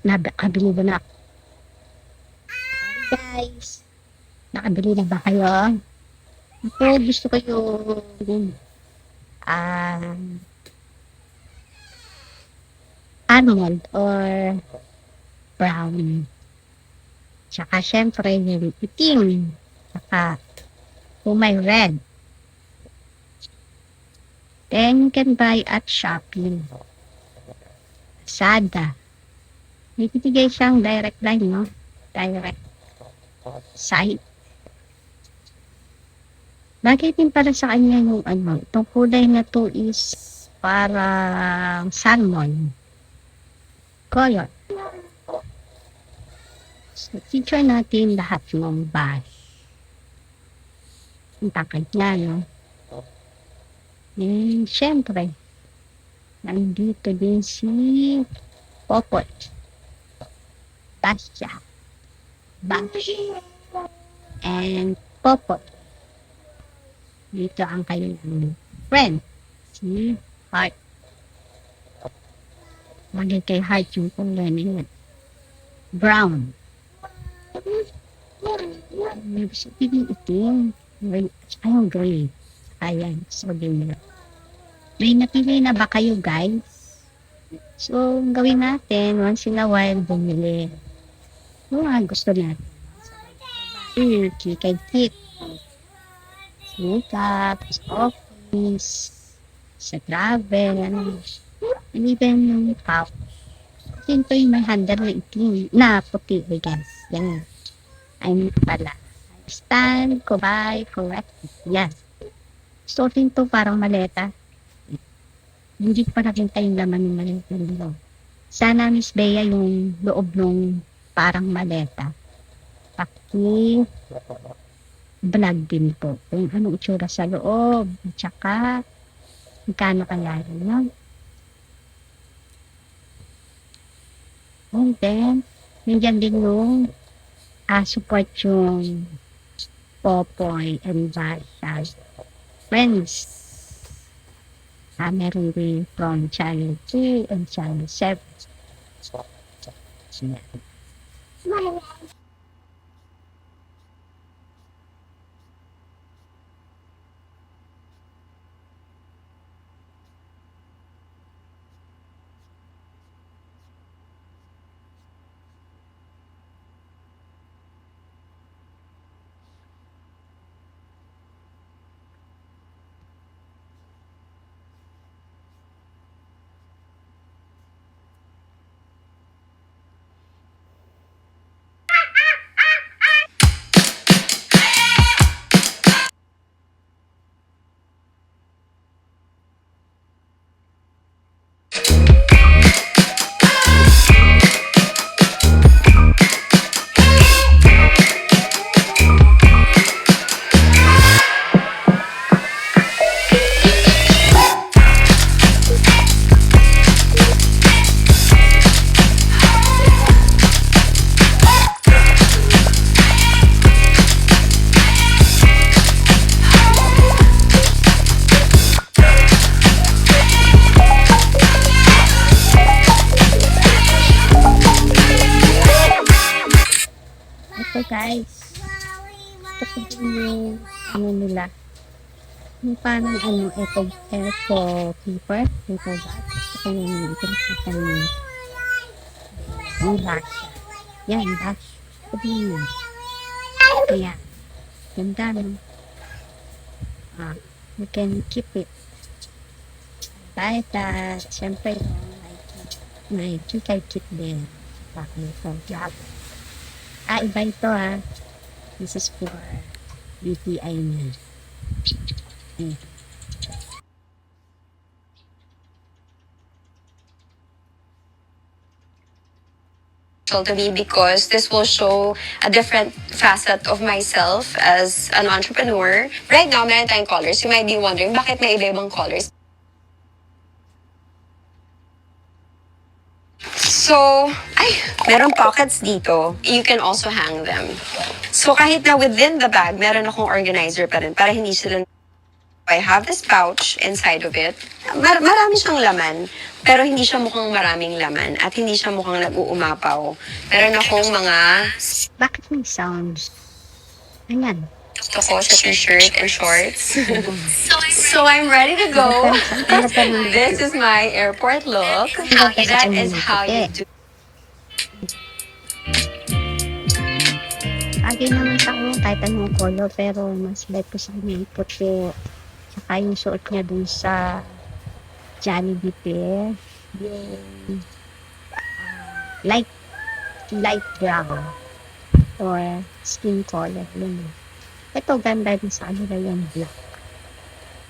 Nakabili ba na ako? Guys, nakabili na ba kayo? Ako gusto ko yung almond or brown. Tsaka syempre yung itim. Tsaka may red. Then you can buy at Shopee. Lazada. May bibigay siyang direct line, no? Direct site. Bagay din para sa kanya yung itong kulay na to is parang salmon color. So, feature natin lahat ng bahay. Ang takad niya, no? And syempre, nandito din si Popot. Tasha, Bash, and Popot. Dito ang kanyang friend, si Heart. Maging kay Heart yung kulay niya. Brown. May sabihin itim. Ayaw gray. Ayan, so din. May napili na ba kayo, guys? So, gawin natin, once in a while, bumili. Gusto natin. Kikay kit. Makeup, sa office, sa travel, and even yung pouch. Ito yung may handle na itim, na puti, guys. Yan. Ay, pala. Stand, kubay, correct. Yan. So, ito parang maleta. Hindi pa nakita yung laman ng maleta nila. Sana, Miss Bea, yung loob ng parang maleta. Vlog din po. Kung anong itsura sa loob. At saka, magkano kaya yun, no? And then, nandiyan din yung support yung Popoy and Basha friends. Meron din from channel 2 and channel 7. Ito guys, ito po yung nila Yung parang ano, eco paper, paper bag. Saka yung pinakita ng brush. Yan, brush. Sabihin mo. Kaya, ganda, no? You can keep it like that. Siyempre, may kikay keep din. Bakit ito, job. Iba ito, This is for BPI niya. To me because this will show a different facet of myself as an entrepreneur. Right now, meron tayong colors. You might be wondering, bakit may iba-ibang colors? So, meron pockets dito. You can also hang them. So, kahit na within the bag, meron akong organizer pa rin para hindi sila. I have this pouch inside of it. Marami siyang laman, pero hindi siya mukhang maraming laman at hindi siya mukhang nag-uumapaw. Meron akong mga Bakit may sounds? Ayan. gusto ko sa t-shirt and shorts. So I'm ready to go. This is my airport look. That is how you do. Lagi naman sa akin kahit anong color, pero mas like ko sa kanya yung puti. Saka yung suot niya dun sa Jollibee Fair, yung light brown or skin color. Yun. Ito ganda din sa kanila yung black.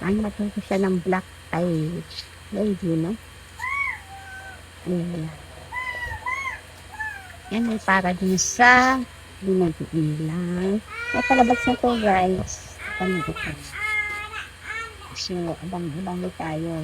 Ang matuto siya ng black ay lady, no? Ayan. Yan ay para din sa dinag-ilang. May palabas na to, guys. Ano ito? So, abang-abang tayo.